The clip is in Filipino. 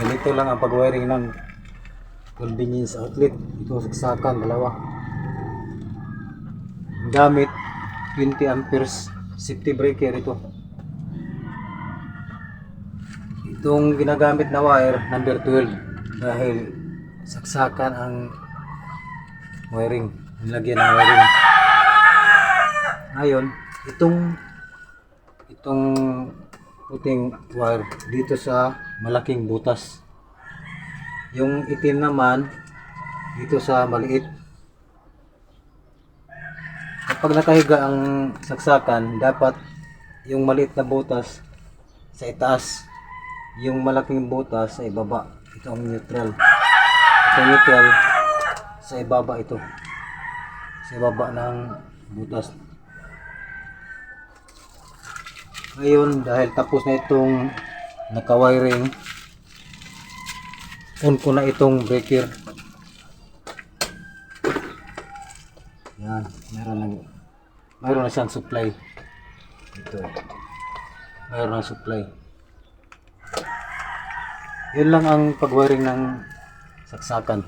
Ganito lang ang pag-wiring ng convenience outlet. Ito saksakan, dalawa. Gamit 20 amperes safety breaker ito. Itong ginagamit na wire number 12 dahil saksakan ang wiring, nilagyan ng wiring. Ngayon, itong puting wire dito sa malaking butas. Yung itim naman dito sa maliit. Kapag nakahiga ang saksakan, dapat yung maliit na butas sa itaas, yung malaking butas sa ibaba. Ito ang neutral. Ito neutral sa ibaba ito. Sa ibaba ng butas. Ngayon, dahil tapos na itong naka-wiring, on ko na itong breaker. Yan, mayroon na siyang supply. Ito. Mayroon na supply. Yun lang ang pag-wiring ng saksakan.